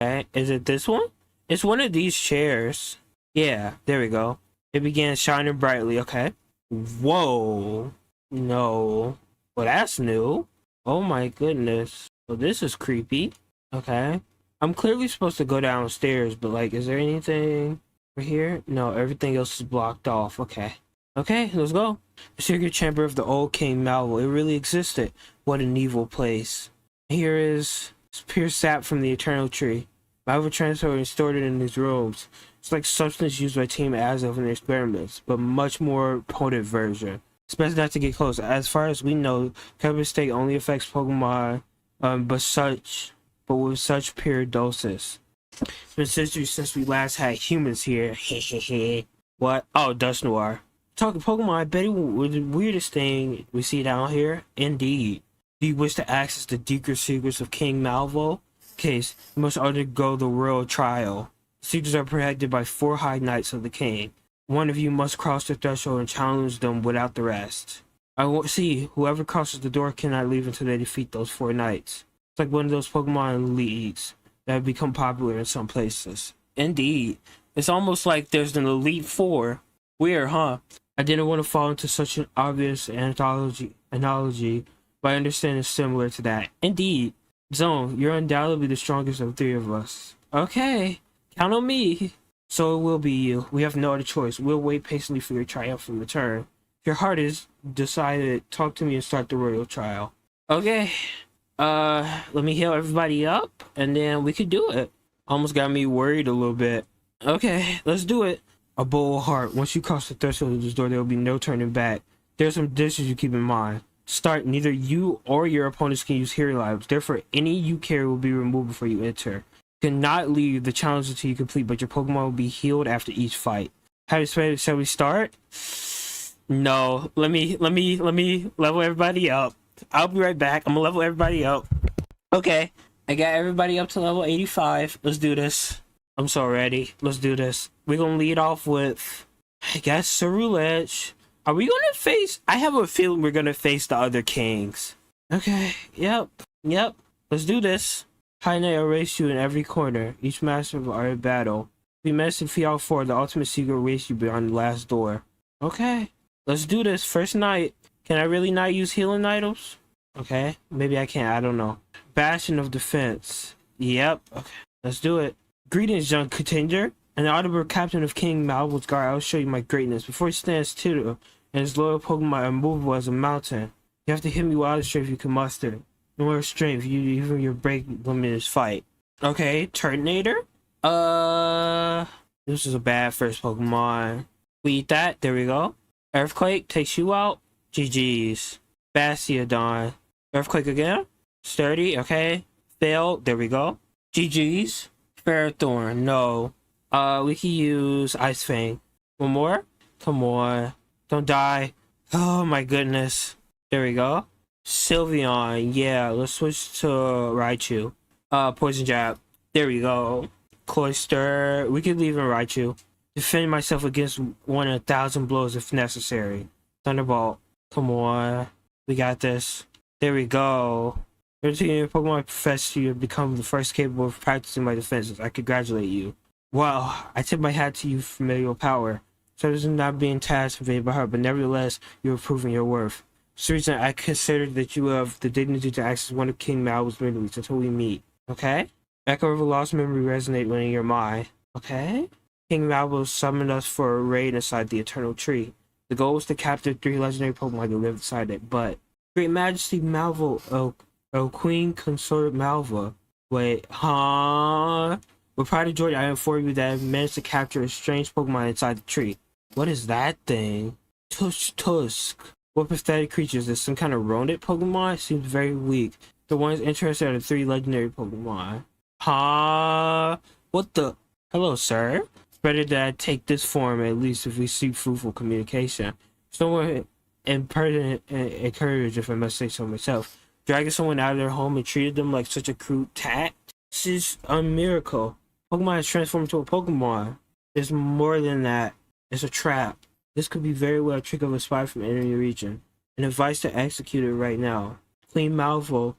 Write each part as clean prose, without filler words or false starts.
Okay, is it this one? It's one of these chairs. Yeah, there we go. It began shining brightly. Okay. Whoa. No. Well, that's new. Oh my goodness. Well, this is creepy. Okay. I'm clearly supposed to go downstairs, but like, is there anything over here? No, everything else is blocked off. Okay. Okay, let's go. The secret chamber of the old King Malvo. It really existed. What an evil place. Here is pure sap from the eternal tree. Malvo transferred and stored it in his robes. It's like substance used by Team Azov in their experiments, but much more potent version. It's best not to get close. As far as we know, cannabis state only affects Pokemon, but with such pure doses. It's been centuries since we last had humans here. Hehehe. What? Oh, Dust Noir. Talking Pokemon, I bet it was the weirdest thing we see down here. Indeed. Do you wish to access the deeper secrets of King Malvo? Case, you must undergo the royal trial. Secrets are protected by 4 High Knights of the King. One of you must cross the threshold and challenge them without the rest. I won't see. Whoever crosses the door cannot leave until they defeat those 4 knights. It's like one of those Pokemon leagues that have become popular in some places. Indeed. It's almost like there's an Elite 4. Weird, huh? I didn't want to fall into such an obvious analogy, but I understand it's similar to that. Indeed. Zone, you're undoubtedly the strongest of 3 of us. Okay. Count on me. So it will be you. We have no other choice. We'll wait patiently for your triumphant return. If your heart is decided, talk to me and start the royal trial. Okay. Let me heal everybody up, and then we could do it. Almost got me worried a little bit. Okay, let's do it. A bold heart. Once you cross the threshold of this door, there will be no turning back. There's some dishes you keep in mind. Start, neither you or your opponents can use hero items. Therefore, any you carry will be removed before you enter. You cannot leave the challenge until you complete, but your Pokemon will be healed after each fight. How shall we start? No, let me level everybody up. I'll be right back. I'm gonna level everybody up. Okay, I got everybody up to level 85. Let's do this. I'm so ready. Let's do this. We're gonna lead off with, I guess, Ceruledge. Are we gonna face? I have a feeling we're gonna face the other kings. Okay. Yep. Let's do this. High Knight will race you in every corner. Each master of our battle. If you manage to defeat all 4, the ultimate secret will race you beyond the last door. Okay. Let's do this. First night. Can I really not use healing items? Okay. Maybe I can't. I don't know. Bastion of Defense. Yep. Okay. Let's do it. Greetings, young contender. An audible captain of King Malvo's guard. I'll show you my greatness. Before he stands still, and his loyal Pokemon are immovable as a mountain. You have to hit me with all the strength you can muster. No more strength, even your break limit is fight. Okay, Turtonator. This is a bad first Pokemon. We eat that. There we go. Earthquake takes you out. GG's. Bastiodon. Earthquake again. Sturdy. Okay. Failed. There we go. GG's. Ferrothorn. No. We can use Ice Fang. One more. Come on. Don't die. Oh my goodness. There we go. Sylveon. Yeah, let's switch to Raichu. Poison Jab. There we go. Cloyster. We can leave in Raichu. Defend myself against 1,000 blows if necessary. Thunderbolt. Come on. We got this. There we go. Your Pokemon profess you have become the first capable of practicing my defenses. I congratulate you. Wow, I tip my hat to you for familiar power. So this is not being tasked conveyed by her, but nevertheless, you are proving your worth. For this reason, I consider that you have the dignity to access one of King Malvo's memories until we meet. Okay? Echo of a lost memory resonate when in your mind. Okay? King Malvo summoned us for a raid inside the Eternal Tree. The goal was to capture 3 legendary Pokemon that live inside it, but Great Majesty Malvo, Queen Consort Malva. Wait, huh? With pride of joy, I inform you that I managed to capture a strange Pokemon inside the tree. What is that thing? Tusk. What pathetic creature is this? Some kind of rodent Pokemon? It seems very weak. The ones interested are the 3 legendary Pokemon. Huh? What the? Hello, sir. It's better that I take this form, at least if we seek fruitful communication. Someone impertinent and courage, if I must say so myself. Dragging someone out of their home and treated them like such a crude tact? This is a miracle. Pokemon has transformed into a Pokemon. There's more than that. It's a trap. This could be very well a trick of a spy from enemy region. An advice to execute it right now. Queen Malvo,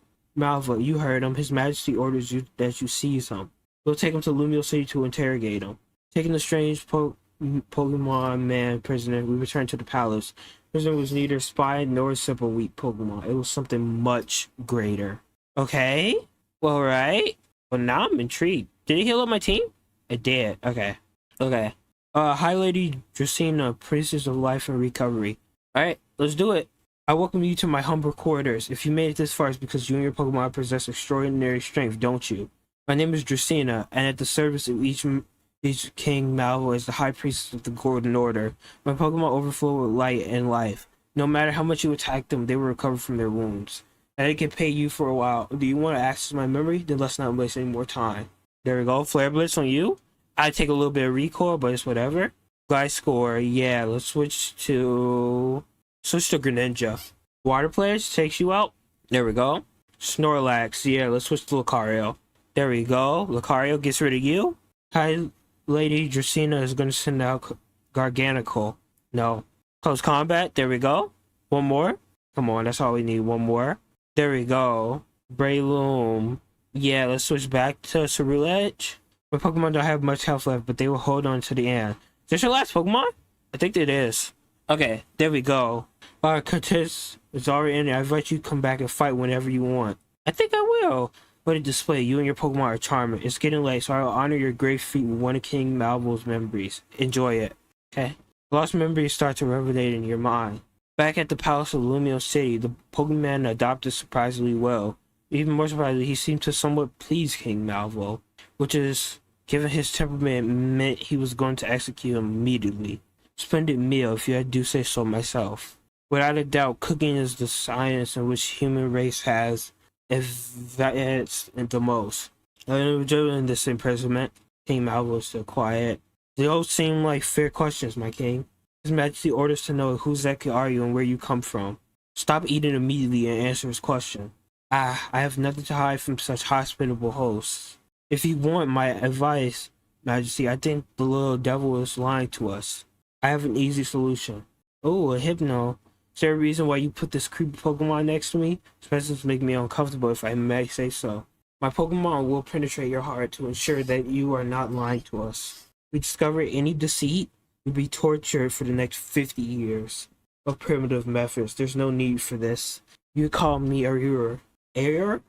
you heard him. His Majesty orders you that you seize him. We'll take him to Lumio City to interrogate him. Taking the strange Pokemon man prisoner, we return to the palace. The prisoner was neither spy nor a simple weak Pokemon. It was something much greater. Okay. Well, right. Well, now I'm intrigued. Did he heal up my team? It did. Okay. Okay. Hi, Lady Dracena, Princess of Life and Recovery. Alright, let's do it. I welcome you to my humble quarters. If you made it this far, it's because you and your Pokemon possess extraordinary strength, don't you? My name is Dracena, and at the service of each King Malvo as the High Priestess of the Golden Order. My Pokemon overflow with light and life. No matter how much you attack them, they will recover from their wounds. And I can pay you for a while. Do you want to access my memory? Then let's not waste any more time. There we go. Flare Blitz on you. I take a little bit of recoil, but it's whatever. Guy score. Yeah, let's switch to Greninja. Water Pledge takes you out. There we go. Snorlax. Yeah, let's switch to Lucario. There we go. Lucario gets rid of you. Hi, Lady Dracena is going to send out Garganacl. No. Close combat. There we go. One more. Come on, that's all we need. One more. There we go. Breloom. Yeah, let's switch back to Ceruledge. My Pokemon don't have much health left, but they will hold on to the end. Is this your last Pokemon? I think it is. Okay, there we go. Curtis is already in there. I invite you to come back and fight whenever you want. I think I will. What a display. You and your Pokemon are charming. It's getting late, so I will honor your great feat with one of King Malvo's memories. Enjoy it. Okay? Lost memories start to reverberate in your mind. Back at the Palace of Lumio City, the Pokemon adopted surprisingly well. Even more surprisingly, he seemed to somewhat please King Malvo, which is, given his temperament, meant he was going to execute him immediately. Splendid meal, if I do say so myself. Without a doubt, cooking is the science in which human race has advanced the most. During this imprisonment, King Malvo was still quiet. They all seem like fair questions, my king. His Majesty orders to know whose Zeki are you and where you come from. Stop eating immediately and answer his question. I have nothing to hide from such hospitable hosts. If you want my advice, Majesty, I think the little devil is lying to us. I have an easy solution. Oh, a Hypno. Is there a reason why you put this creepy Pokemon next to me? Especially to make me uncomfortable, if I may say so. My Pokemon will penetrate your heart to ensure that you are not lying to us. If we discover any deceit, you'll be tortured for the next 50 years. Of primitive methods, there's no need for this. You call me Error. Error.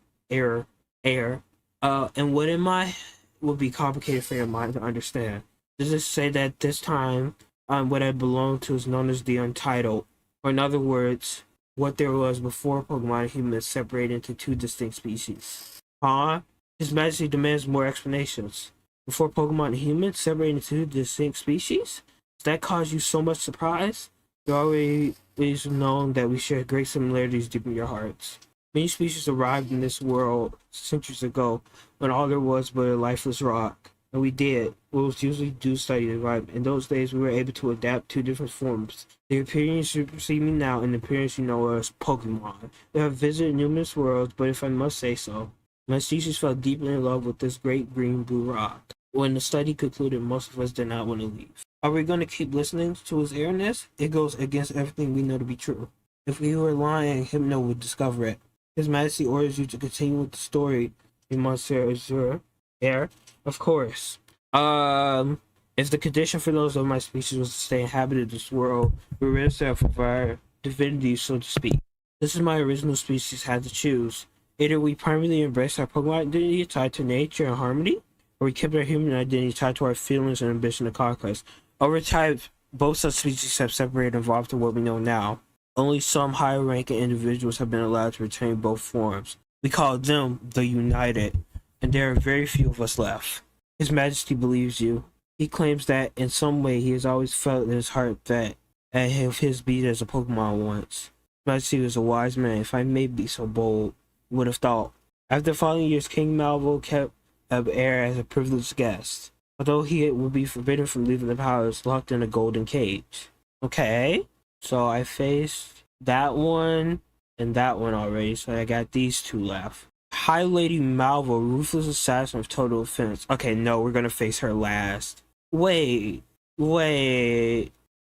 And what am I? Will be complicated for your mind to understand. Does it say that this time, what I belong to is known as the Untitled? Or in other words, what there was before Pokemon and humans separated into two distinct species? Huh? His Majesty demands more explanations. Before Pokemon and humans separated into two distinct species? Does that cause you so much surprise? You always known that we share great similarities deep in your hearts. Many species arrived in this world centuries ago when all there was but a lifeless rock. And we did what was usually do study the environment. In those days, we were able to adapt to different forms. The appearance you see me now and the appearance you know as Pokemon. They have visited numerous worlds, but if I must say so, my species fell deeply in love with this great green-blue rock. When the study concluded, most of us did not want to leave. Are we going to keep listening to his airness? It goes against everything we know to be true. If we were lying, Hypno would discover it. His Majesty orders you to continue with the story, Monsieur Azure. Air? Of course. If the condition for those of my species was to stay inhabited this world, we rid ourselves of our divinity, so to speak. This is my original species had to choose. Either we permanently embrace our Pokemon identity tied to nature and harmony, or we kept our human identity tied to our feelings and ambition to conquest. Over time, both such species have separated and evolved to what we know now. Only some higher-ranking individuals have been allowed to retain both forms. We call them the United, and there are very few of us left. His Majesty believes you. He claims that in some way he has always felt in his heart that his beat as a Pokemon once. His Majesty was a wise man, if I may be so bold, would have thought. After the following years, King Malvo kept up air as a privileged guest, although he would be forbidden from leaving the palace, locked in a golden cage. Okay, so I faced that one and that one already, so I got these two left. High Lady Malvo, ruthless assassin of total offense. Okay, no, we're gonna face her last. Wait.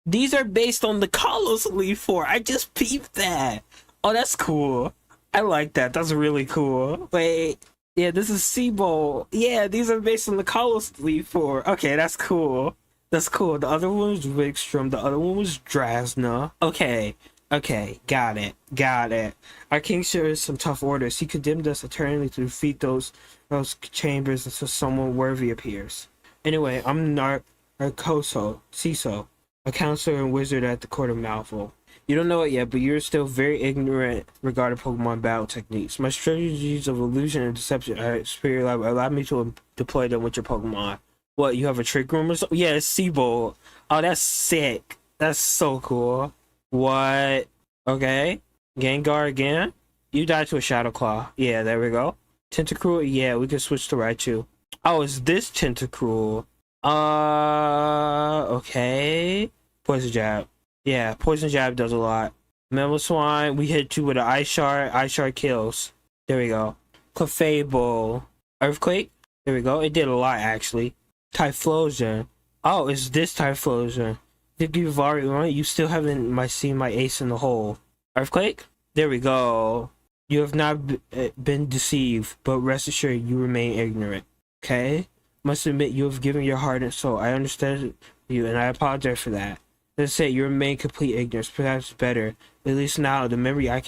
These are based on the Kalos Elite Four. I just peeped that. Oh, that's cool. I like that. That's really cool. Wait, Yeah, this is Seabolt. Yeah, these are based on the Kalos Leaf 4. Okay, that's cool. That's cool. The other one was Wigstrom. The other one was Drasna. Okay. Okay, got it. Got it. Our king shares some tough orders. He condemned us eternally to defeat those chambers until someone worthy appears. Anyway, I'm Narcoso, Ciso, a counselor and wizard at the court of Malvo. You don't know it yet, but you're still very ignorant regarding Pokemon battle techniques. My strategies of illusion and deception at superior level allow me to deploy them with your Pokemon. What, you have a trick room or something? Yeah, it's Seabolt. Oh, that's sick. That's so cool. What? Okay. Gengar again? You died to a Shadow Claw. Yeah, there we go. Tentacruel? Yeah, we can switch to Raichu. Oh, it's this Tentacruel. Okay. Poison Jab. Yeah, Poison Jab does a lot. Swine, we hit you with an Ice Shard. Ice Shard kills. There we go. Clefable. Earthquake? There we go. It did a lot, actually. Typhlosion. Oh, it's this Typhlosion. Think you've already run it? You still haven't seen my ace in the hole. Earthquake? There we go. You have not been deceived, but rest assured you remain ignorant. Okay? Must admit you have given your heart and soul. I understand you, and I apologize for that. Let's say you remain complete ignorance, perhaps better. At least now the memory I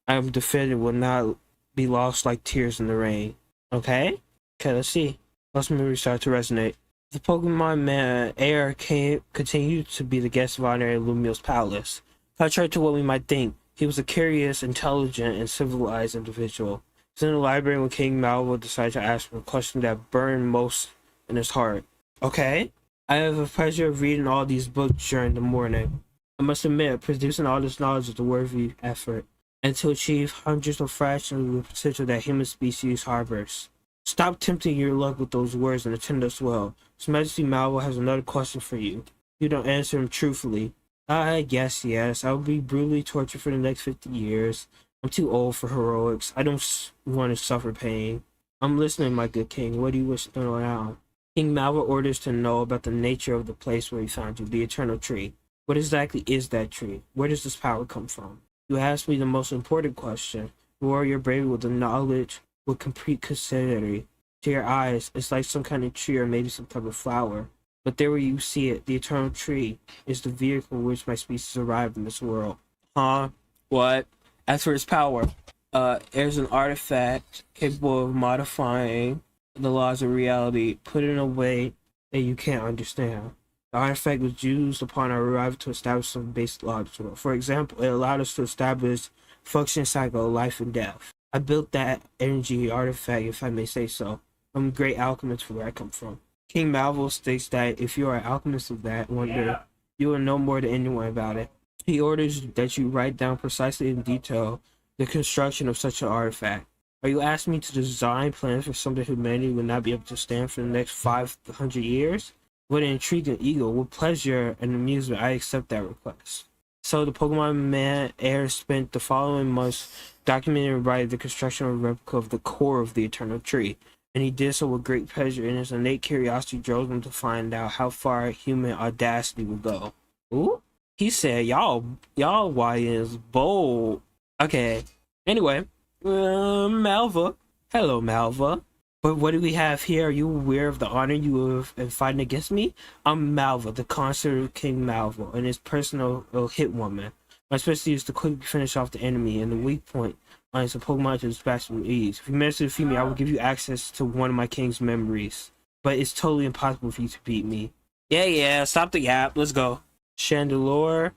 am defending will not be lost like tears in the rain. Okay? Okay, let's see. Lost memory start to resonate. The Pokemon man Air continued to be the guest of honor in Lumio's palace. Contrary to what we might think, he was a curious, intelligent, and civilized individual. He was in the library when King Malvo decided to ask him a question that burned most in his heart. Okay? I have the pleasure of reading all these books during the morning. I must admit, producing all this knowledge is a worthy effort, and to achieve hundreds of fractions of the potential that human species harbors. Stop tempting your luck with those words and attend us well. His Majesty Malvo has another question for you. You don't answer him truthfully. I guess yes. I will be brutally tortured for the next 50 years. I'm too old for heroics. I don't want to suffer pain. I'm listening, my good king. What do you wish to know now? King Malvo orders to know about the nature of the place where he found you, the Eternal Tree. What exactly is that tree? Where does this power come from? You asked me the most important question. Who are your brave with the knowledge with complete considerity? To your eyes, it's like some kind of tree or maybe some type of flower. But there where you see it, the Eternal Tree is the vehicle in which my species arrived in this world. Huh? What? As for its power, there's an artifact capable of modifying the laws of reality, put in a way that you can't understand. The artifact was used upon our arrival to establish some basic laws. For example, it allowed us to establish function cycle of life and death. I built that energy artifact, if I may say so. I'm a great alchemist where I come from. King Malvo states that if you are an alchemist of that wonder, you will know more than anyone about it. He orders that you write down precisely in detail the construction of such an artifact. Are you asking me to design plans for something humanity will not be able to stand for the next 500 years? What an intriguing ego. With pleasure and amusement, I accept that request. So the Pokemon man Air spent the following months documenting and writing the construction of a replica of the core of the Eternal Tree. And he did so with great pleasure, and his innate curiosity drove him to find out how far human audacity would go. Ooh? He said, y'all YNs bold. Okay. Anyway. Malva. Hello, Malva. But what do we have here? Are you aware of the honor you have in fighting against me? I'm Malva, the consort of King Malvo, and his personal hit woman. My specialty is to quickly finish off the enemy, and the weak point is a Pokemon to dispatch with ease. If you manage to defeat me, I will give you access to one of my king's memories. But it's totally impossible for you to beat me. Yeah, stop the yap. Let's go. Chandelure.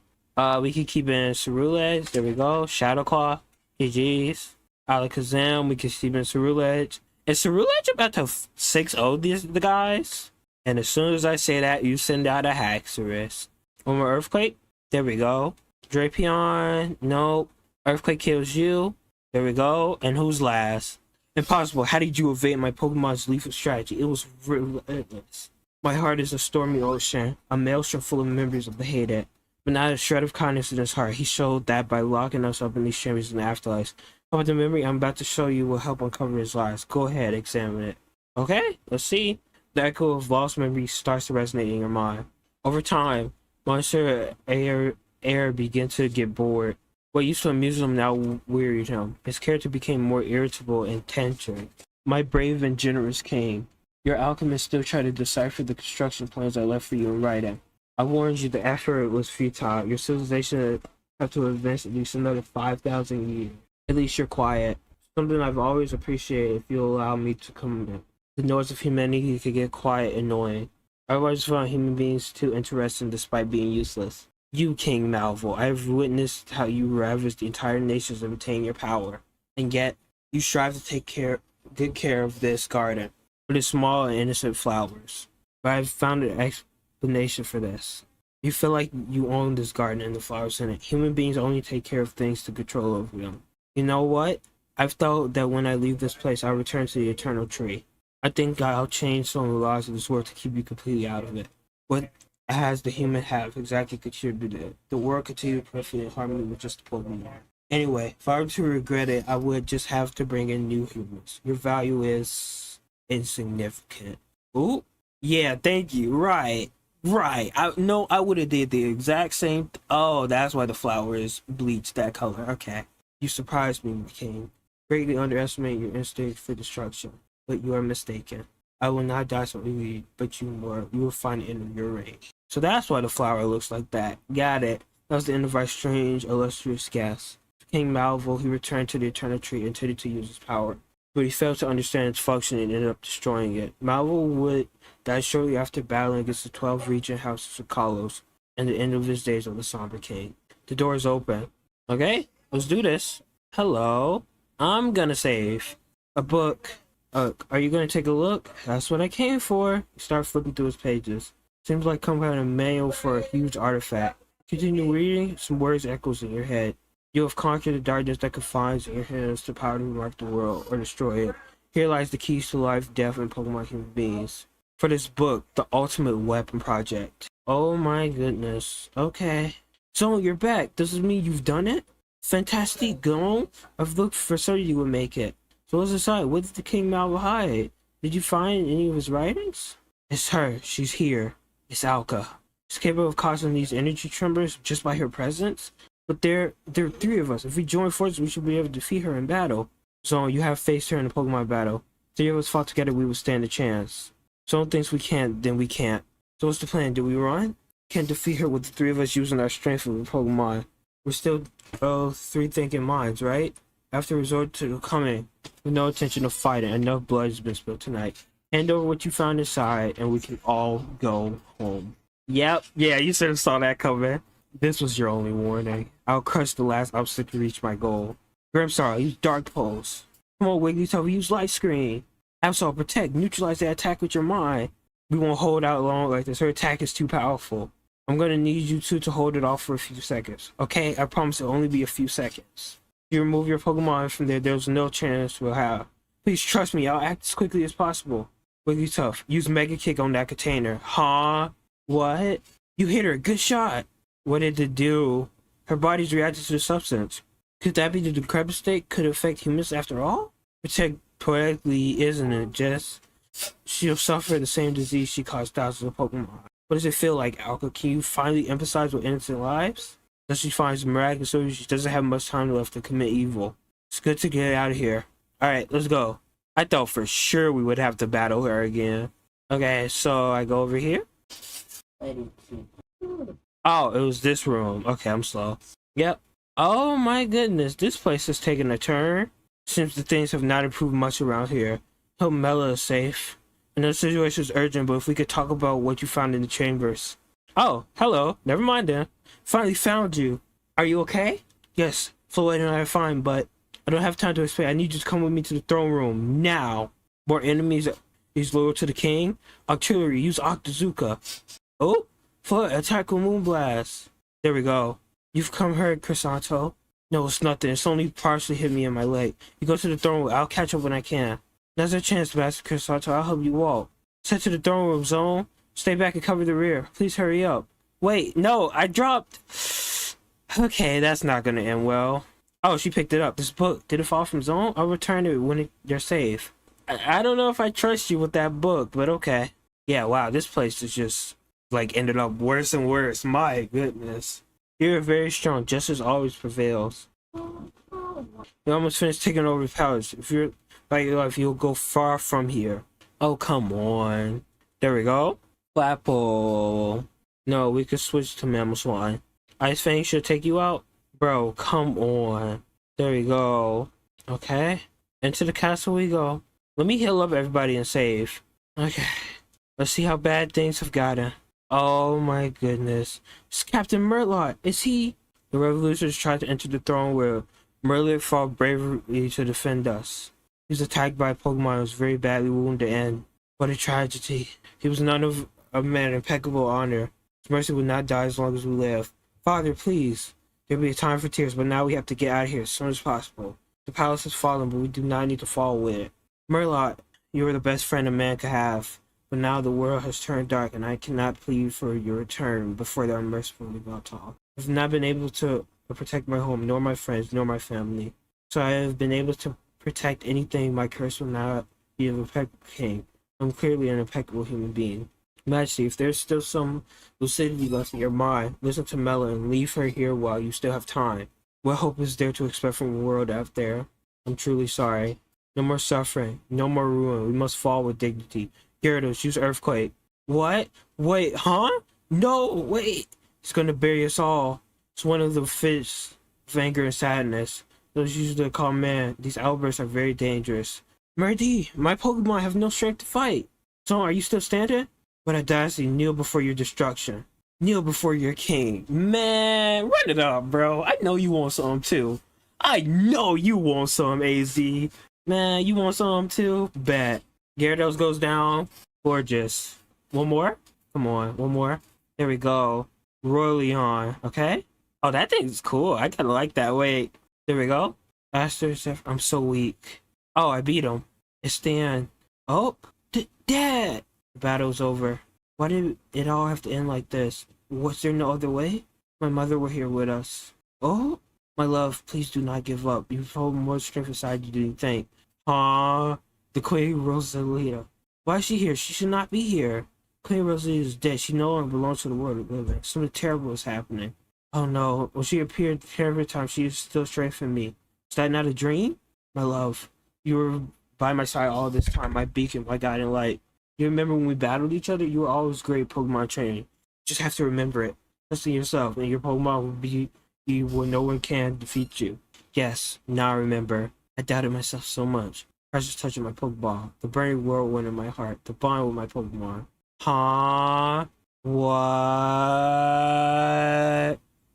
We can keep in Cerulege. There we go. Shadowclaw. GG's. Alakazam, we can keep in Cerulege. Is Cerulege about to 6-0 the guys? And as soon as I say that, you send out a Haxorus. One more Earthquake. There we go. Drapion. Nope. Earthquake kills you. There we go. And who's last? Impossible. How did you evade my Pokemon's lethal strategy? It was relentless. My heart is a stormy ocean. A maelstrom full of memories of the hated. But not a shred of kindness in his heart. He showed that by locking us up in these chambers in the afterlife. But the memory I'm about to show you will help uncover his lies. Go ahead, examine it. Okay, let's see. The echo of lost memory starts to resonate in your mind. Over time, Monster Air began to get bored. What used to amuse him now wearied him. His character became more irritable and tension. My brave and generous king. Your alchemists still try to decipher the construction plans I left for you in writing. I warned you the effort was futile. Your civilization would have to advance at least another 5,000 years. At least you're quiet. Something I've always appreciated if you'll allow me to comment. The noise of humanity could get quiet and annoying. I've always found human beings too interesting despite being useless. You, King Malvo, I have witnessed how you ravaged the entire nations and obtain your power. And yet, you strive to take good care of this garden, with its small and innocent flowers. But I've found an explanation for this. You feel like you own this garden and the flowers in it. Human beings only take care of things to control over them. You know what? I've thought that when I leave this place, I'll return to the eternal tree. I think I'll change some of the laws of this world to keep you completely out of it. What has the human have exactly contributed? The world continued perfectly in harmony with just the Pokemon. Anyway, if I were to regret it, I would just have to bring in new humans. Your value is insignificant. Ooh, yeah, thank you. Right. I would have did the exact same. Oh, that's why the flower is bleached that color. Okay. You surprised me, my king. Greatly underestimate your instinct for destruction, but you are mistaken. I will not die so easily, but you will find it in your range. So that's why the flower looks like that. Got it. That was the end of our strange, illustrious guest. King Malvo, he returned to the Eternal Tree and intended to use his power, but he failed to understand its function and ended up destroying it. Malvo would die shortly after battling against the 12 regent houses of Kalos and the end of his days of the Somber King. The door is open. Okay, let's do this. Hello. I'm gonna save a book. Are you gonna take a look? That's what I came for. You start flipping through his pages. Seems like some kind of manual for a huge artifact. Continue reading. Some words echoes in your head. You have conquered the darkness that confines in your hands to power to mark the world or destroy it. Here lies the keys to life, death, and Pokemon human beings. For this book, the Ultimate Weapon Project. Oh my goodness. Okay. So you're back. Does this mean you've done it? Fantastic, go. I've looked for certain you would make it. So let's decide. What did the King Malvo hide? Did you find any of his writings? It's her. She's here. It's Alka. She's capable of causing these energy tremors just by her presence. But there are three of us. If we join forces, we should be able to defeat her in battle. So you have faced her in a Pokemon battle. Three of us fought together, we would stand a chance. Someone thinks we can't, then we can't. So what's the plan? Do we run? Can't defeat her with the three of us using our strength of the Pokemon. We're still three thinking minds, right? After resort to coming, with no intention of fighting, enough blood has been spilled tonight. Hand over what you found inside, and we can all go home. Yep, yeah, you should have saw that coming. This was your only warning. I'll crush the last obstacle to reach my goal. Grimmstar, use Dark Pulse. Come on, Wigglytuff, use Light Screen. Absol, protect, neutralize that attack with your mind. We won't hold out long like this. Her attack is too powerful. I'm gonna need you two to hold it off for a few seconds. Okay, I promise it'll only be a few seconds. If you remove your Pokemon from there, there's no chance we'll have. Please trust me, I'll act as quickly as possible. Wigglytuff, use Mega Kick on that container. Huh? What? You hit her, good shot. What did it do? Her body's reacted to the substance. Could that be the decrepit state? Could it affect humans after all? Protect poetically, isn't it? Just she'll suffer the same disease she caused thousands of Pokemon. What does it feel like, Alka? Can you finally empathize with innocent lives? Does she finds miraculous so she doesn't have much time left to commit evil? It's good to get out of here. Alright, let's go. I thought for sure we would have to battle her again. Okay, so I go over here. Oh, it was this room. Okay, I'm slow. Yep. Oh my goodness, this place has taken a turn. Seems the things have not improved much around here. Hope Mela is safe. I know the situation is urgent, but if we could talk about what you found in the chambers. Oh, hello. Never mind then. Finally found you. Are you okay? Yes, Floyd and I are fine, but I don't have time to explain. I need you to come with me to the throne room now. More enemies. He's loyal to the king. Artillery, use Octazooka. Oh, Floyd, attack with Moonblast. There we go. You've come heard, Crisanto. No, it's nothing. It's only partially hit me in my leg. You go to the throne room. I'll catch up when I can. Now's our chance, Master Crisanto. I'll help you walk. Set to the throne room, Zone. Stay back and cover the rear. Please hurry up. Wait, no, I dropped. Okay, that's not gonna end well. Oh, she picked it up. This book. Did it fall from Zone? I'll return it when they're safe. I don't know if I trust you with that book, but okay. Yeah, wow, this place is just, like, ended up worse and worse. My goodness. You're very strong. Justice always prevails. You almost finished taking over the powers. If you're Like your life, you'll go far from here. Oh, come on. There we go. Flapple. No, we could switch to Mammal Swan. Ice Fang should take you out? Bro, come on. There we go. Okay. Into the castle we go. Let me heal up everybody and save. Okay. Let's see how bad things have gotten. Oh my goodness. It's Captain Murloc. Is he? The revolutionaries tried to enter the throne where Murloc fought bravely to defend us. He was attacked by a Pokemon and was very badly wounded, and what a tragedy. He was none of a man of impeccable honor. His mercy will not die as long as we live. Father, please. There'll be a time for tears, but now we have to get out of here as soon as possible. The palace has fallen, but we do not need to fall with it. Murloc, you are the best friend a man could have. But now the world has turned dark, and I cannot plead for your return before the unmerciful Yveltal. I've not been able to protect my home, nor my friends, nor my family. So I have been able to protect anything. My curse will not be of a impeccable king. I'm clearly an impeccable human being. Majesty, if there's still some lucidity left in your mind, listen to Mela and leave her here while you still have time. What hope is there to expect from the world out there? I'm truly sorry. No more suffering, no more ruin. We must fall with dignity. Gyarados, use Earthquake. What? Wait, huh? No, wait. It's gonna bury us all. It's one of the fits of anger and sadness. Those usually call man. These outbursts are very dangerous. Merdy, my Pokemon have no strength to fight. So, are you still standing? But audacity, kneel before your destruction. Kneel before your king. Man, run it up, bro. I know you want some too. I know you want some, AZ. Man, you want some too? Bet. Gyarados goes down. Gorgeous. One more? Come on, one more. There we go. Royleon, okay? Oh, that thing's cool. I kinda like that. Wait. There we go. Aster, I'm so weak. Oh, I beat him. It's the end. Oh, Dad! The battle's over. Why did it all have to end like this? Was there no other way? My mother were here with us. Oh, my love, please do not give up. You've held more strength inside you than you think. The Queen Rosalita. Why is she here? She should not be here. Queen Rosalita is dead. She no longer belongs to the world of living. Something terrible is happening. Oh no. When she appeared every time, she is still strengthening me. Is that not a dream? My love, you were by my side all this time, my beacon, my guiding light. You remember when we battled each other? You were always great Pokemon training. Just have to remember it. Trust in yourself, and your Pokemon will be where no one can defeat you. Yes, now I remember. I doubted myself so much. Precious touching my Pokeball. The burning whirlwind in my heart. The bond with my Pokemon. Huh? What?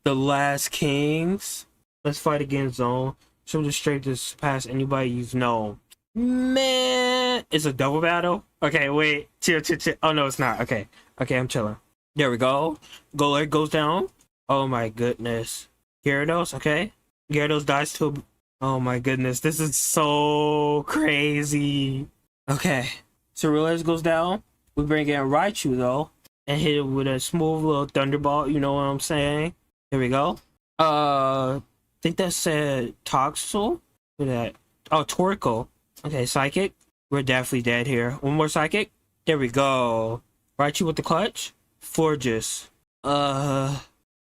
The Last Kings? Let's fight again, Zone. Show the strength to surpass anybody you've known. Man, it's a double battle? Okay, wait. Chill. Oh, no, it's not. Okay, I'm chilling. There we go. Golurk goes down. Oh, my goodness. Gyarados, okay. Gyarados dies to... Oh, my goodness. This is so crazy. Okay. Cerulean goes down. We bring in Raichu, though. And hit it with a smooth little Thunderbolt. You know what I'm saying? Here we go. I think that said Toxel. Look at that. Oh, Torkoal. Okay, Psychic. We're definitely dead here. One more Psychic. There we go. Raichu with the clutch. Florges.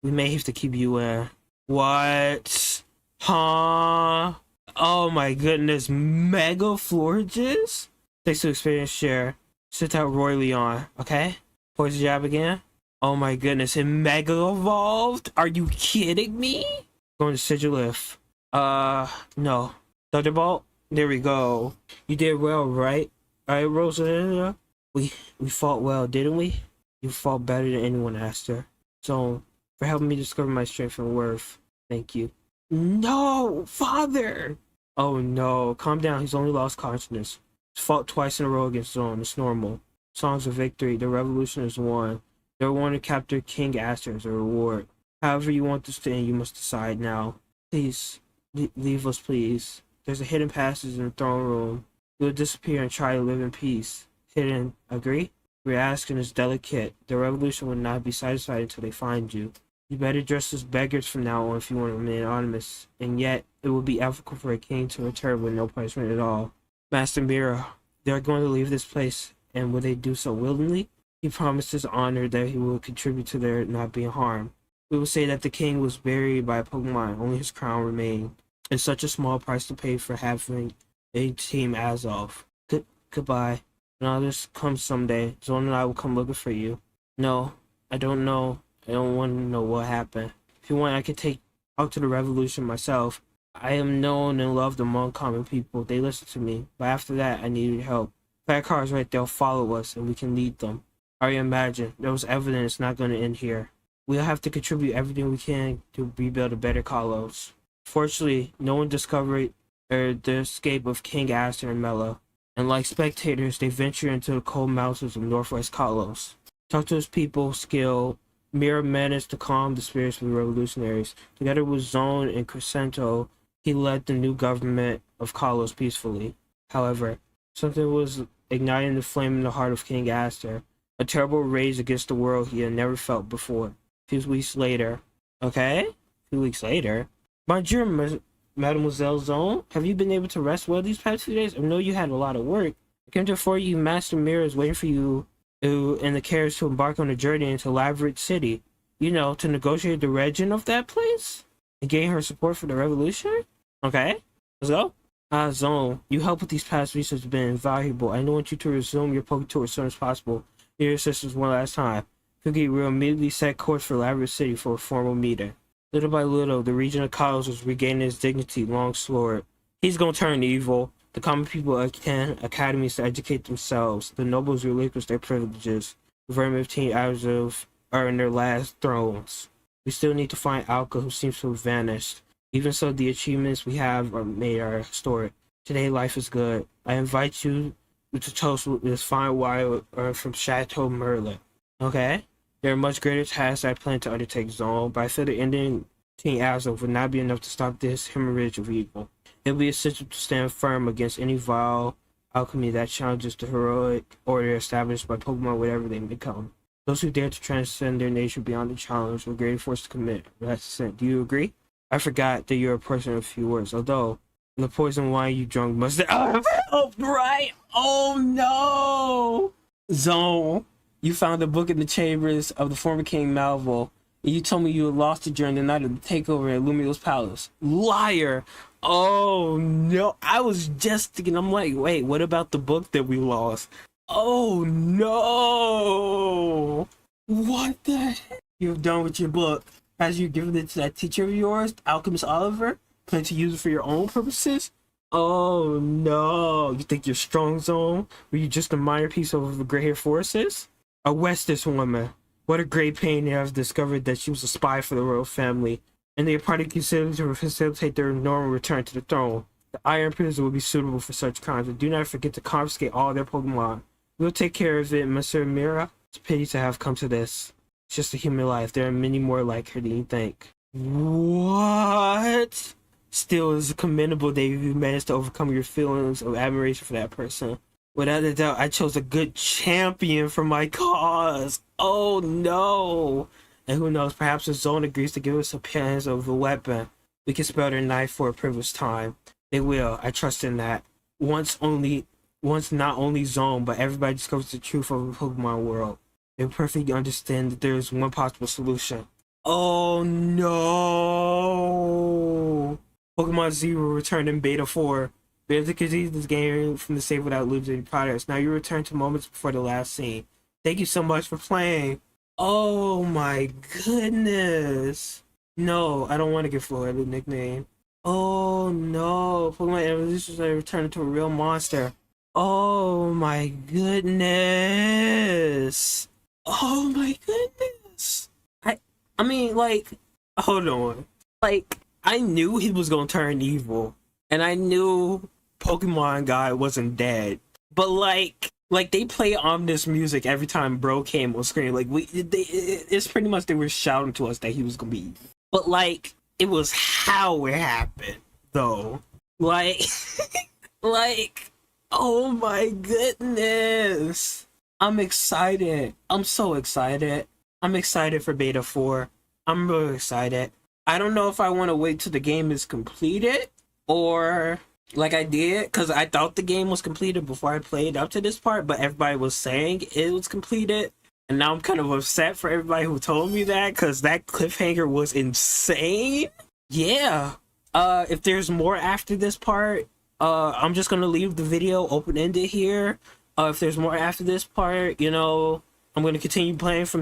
We may have to keep you in. What? Huh? Oh my goodness. Mega Florges? Thanks to experience share. Sit out Royleon. Okay? Poison Jab again. Oh my goodness. It Mega Evolved? Are you kidding me? Going to Sigilif. No. Thunderbolt? There we go. You did well, right? Alright, Rosalina? We fought well, didn't we? You fought better than anyone, Aster. So, for helping me discover my strength and worth. Thank you. No! Father! Oh no. Calm down. He's only lost consciousness. He's fought twice in a row against Zone. It's normal. Songs of victory. The revolution is won. They want to capture King Aster as a reward. However you want this to end, you must decide now. Please, leave us, please. There's a hidden passage in the throne room. You will disappear and try to live in peace. Hidden, agree? Your asking is delicate. The revolution will not be satisfied until they find you. You better dress as beggars from now on if you want to remain anonymous. And yet, it would be ethical for a king to return with no punishment at all. Master Mira, they are going to leave this place, and will they do so willingly? He promised his honor that he will contribute to their not being harmed. We will say that the king was buried by a Pokemon, only his crown remained. It's such a small price to pay for having a team Azov. Goodbye. And I'll just come someday. Zone and I will come looking for you. No, I don't know. I don't want to know what happened. If you want, I can talk to the revolution myself. I am known and loved among common people. They listen to me. But after that, I needed help. Fat cars right there follow us, and we can lead them. I imagine there was evidence not going to end here. We'll have to contribute everything we can to rebuild a better Kalos. Fortunately, no one discovered the escape of King Aster and Mela, and like spectators, they venture into the cold mountains of Northwest Kalos. Talk to his people, skill. Mira managed to calm the spirits of the revolutionaries. Together with Zone and Crescento, he led the new government of Kalos peacefully. However, something was igniting the flame in the heart of King Aster, a terrible rage against the world he had never felt before. A few weeks later, okay? A few weeks later, bonjour, Mademoiselle Zone. Have you been able to rest well these past few days? I know you had a lot of work. I came to inform you Master Mira is waiting for you in the carriage to embark on a journey into Labyrinth City. You know, to negotiate the region of that place and gain her support for the revolution. Okay, let's go. Zone, you help with these past weeks has been invaluable. I want you to resume your Poke Tour as soon as possible. Your sisters one last time. Cookie will immediately set course for Labyrinth City for a formal meeting. Little by little, the region of Kalos was regaining its dignity, long slower. He's gonna turn evil. The common people attend academies to educate themselves. The nobles relinquish their privileges. The vermin teen Azov are in their last thrones. We still need to find Alka, who seems to have vanished. Even so, the achievements we have are made are historic. Today, life is good. I invite you to toast with this fine wine from Chateau Merlin. Okay? There are much greater tasks I plan to undertake, Zone, but I feel the ending Teen Azov would not be enough to stop this hemorrhage of evil. It will be essential to stand firm against any vile alchemy that challenges the heroic order established by Pokemon, whatever they become. Those who dare to transcend their nature beyond the challenge will greatly forced to commit. That's it. Do you agree? I forgot that you're a person of few words, although the poison wine you drunk must have... Oh, right! Oh, no! Zone, you found the book in the chambers of the former King Malvo, and you told me you had lost it during the night of the takeover at Lumio's palace. Liar! Oh, no. I was just thinking, I'm like, wait, what about the book that we lost? Oh, no! What the heck you have done with your book? Has you given it to that teacher of yours, Alchemist Oliver? Plan to use it for your own purposes? Oh, no. You think you're strong, Zone? Were you just a minor piece of the Grey Hair Forces? A Westis woman. What a great pain to have discovered that she was a spy for the royal family, and they are partly considered to facilitate their normal return to the throne. The Iron Prison will be suitable for such crimes, and do not forget to confiscate all their Pokemon. We'll take care of it, Monsieur Mira. It's a pity to have come to this. It's just a human life. There are many more like her than you think. What? Still, it's commendable that you managed to overcome your feelings of admiration for that person. Without a doubt, I chose a good champion for my cause. Oh no! And who knows, perhaps the Zone agrees to give us a chance of a weapon. We can spare their knife for a privileged time. They will, I trust in that. Once not only Zone, but everybody discovers the truth of the Pokemon world. They perfectly understand that there is one possible solution. Oh no! Pokemon Z will return in Beta 4. Be able to continue this game from the save without losing any products. Now you return to moments before the last scene. Thank you so much for playing. Oh my goodness. No, I don't want to give Floyd a nickname. Oh no. Pokemon Evolution are returning to a real monster. Oh my goodness. Oh my goodness. I mean, like, hold on. Like, I knew he was gonna turn evil. And I knew Pokemon guy wasn't dead, but like they play ominous music every time bro came on screen. Like it's pretty much they were shouting to us that he was gonna be evil. But like it was how it happened though. Like like oh my goodness. I'm excited. I'm so excited. I'm excited for Beta 4. I'm really excited. I don't know if I want to wait till the game is completed or like I did, because I thought the game was completed before I played up to this part, but everybody was saying it was completed, and now I'm kind of upset for everybody who told me that, because that cliffhanger was insane. Yeah. If there's more after this part, I'm just gonna leave the video open-ended here. If there's more after this part, you know, I'm gonna continue playing from here.